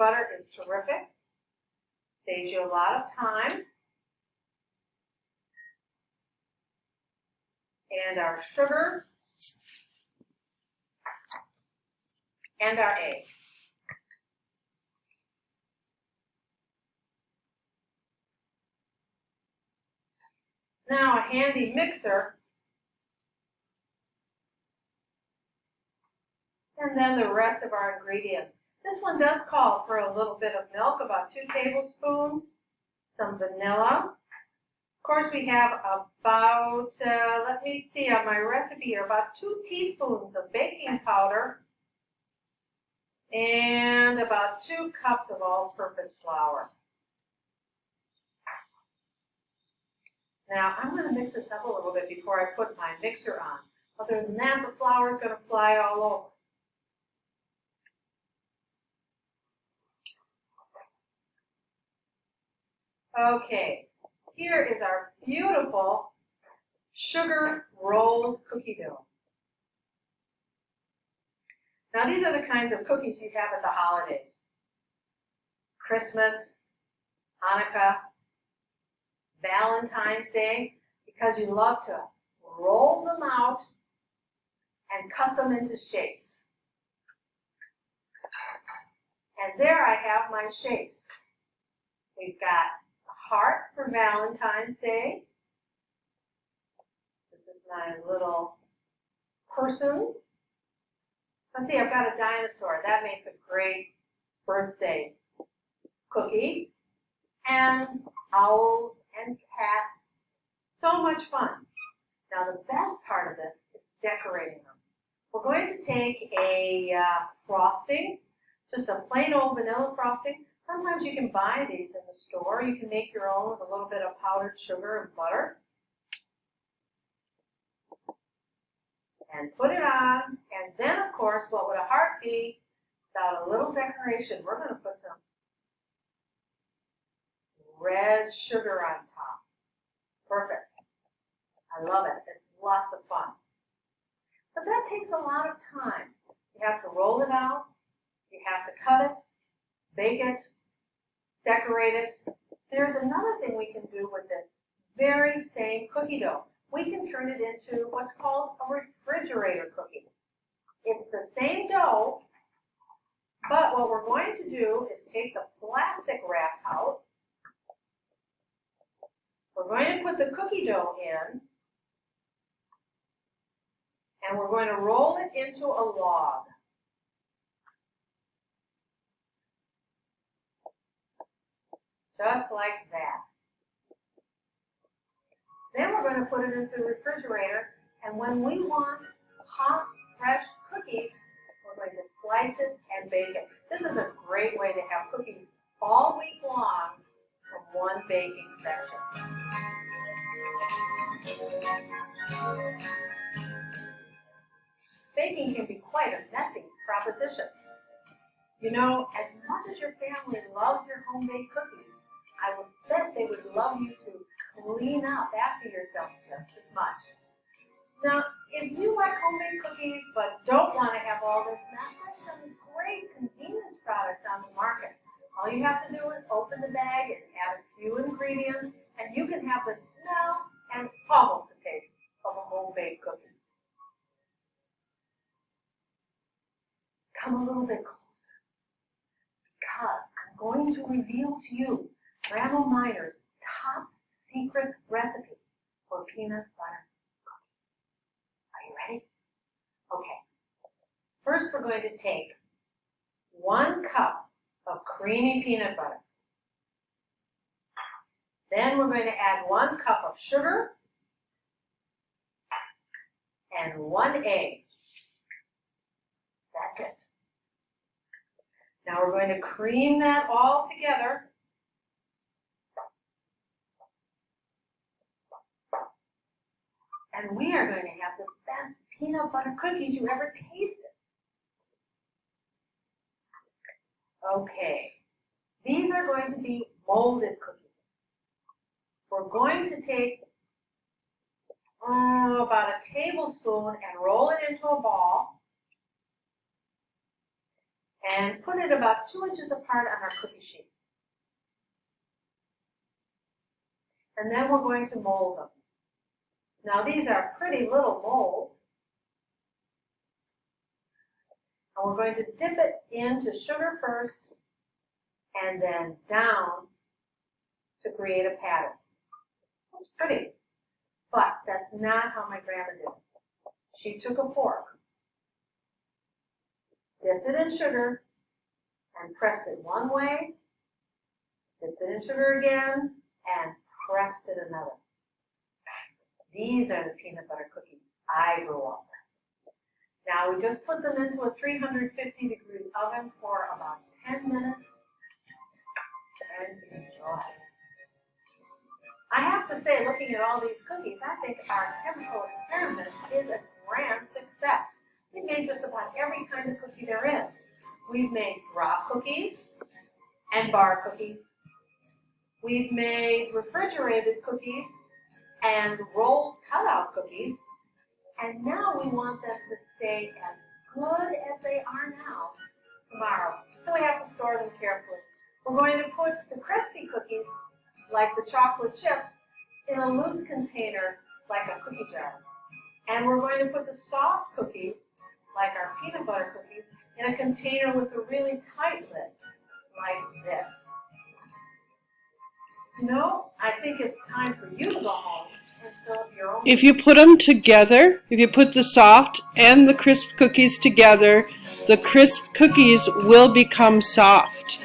butter is terrific. Saves you a lot of time. And our sugar and our egg. Now a handy mixer. And then the rest of our ingredients. This one does call for a little bit of milk, about 2 tablespoons, some vanilla. Of course, we have about, let me see on my recipe here, about 2 teaspoons of baking powder and about 2 cups of all-purpose flour. Now, I'm going to mix this up a little bit before I put my mixer on. Other than that, the flour is going to fly all over. Okay, here is our beautiful sugar rolled cookie dough. Now these are the kinds of cookies you have at the holidays. Christmas, Hanukkah, Valentine's Day, because you love to roll them out and cut them into shapes. And there I have my shapes. We've got heart for Valentine's Day. This is my little person. Let's see, I've got a dinosaur. That makes a great birthday cookie. And owls and cats. So much fun. Now the best part of this is decorating them. We're going to take a frosting, just a plain old vanilla frosting. Sometimes you can buy these in the store. You can make your own with a little bit of powdered sugar and butter. And put it on. And then, of course, what would a heart be without a little decoration? We're going to put some red sugar on top. Perfect. I love it. It's lots of fun. But that takes a lot of time. You have to roll it out. You have to cut it, bake it, decorate it. There's another thing we can do with this very same cookie dough. We can turn it into what's called a refrigerator cookie. It's the same dough, but what we're going to do is take the plastic wrap out. We're going to put the cookie dough in, and we're going to roll it into a log. Just like that. Then we're going to put it into the refrigerator, and when we want hot, fresh cookies, we're going to slice it and bake it. This is a great way to have cookies all week long from one baking session. Baking can be quite a messy proposition. You know, as much as your family loves your home-baked cookies, I would bet they would love you to clean up after yourself just as much. Now, if you like homemade cookies but don't want to have all this mess, there's some great convenience products on the market. All you have to do is open the bag and add a few ingredients, and you can have the smell and almost the taste of a homemade cookie. Come a little bit closer, because I'm going to reveal to you Grandma Miner's top secret recipe for peanut butter cookies. Are you ready? Okay. First, we're going to take 1 cup of creamy peanut butter. Then we're going to add 1 cup of sugar and 1 egg. That's it. Now we're going to cream that all together. And we are going to have the best peanut butter cookies you ever tasted. Okay, these are going to be molded cookies. We're going to take about a tablespoon and roll it into a ball. and put it about 2 inches apart on our cookie sheet. And then we're going to mold them. Now these are pretty little molds. And we're going to dip it into sugar first and then down to create a pattern. It's pretty, but that's not how my grandma did it. She took a fork, dipped it in sugar, and pressed it one way, dipped it in sugar again, and pressed it another. These are the peanut butter cookies I grew up with. Now we just put them into a 350-degree oven for about 10 minutes and enjoy. I have to say, looking at all these cookies, I think our chemical experiment is a grand success. We made just about every kind of cookie there is. We've made drop cookies and bar cookies. We've made refrigerated cookies and rolled cutout cookies. And now we want them to stay as good as they are now tomorrow. So we have to store them carefully. We're going to put the crispy cookies, like the chocolate chips, in a loose container like a cookie jar. And we're going to put the soft cookies, like our peanut butter cookies, in a container with a really tight lid, like this. You know, I think it's time for you to go home and fill up your own. If you put them together, if you put the soft and the crisp cookies together, the crisp cookies will become soft.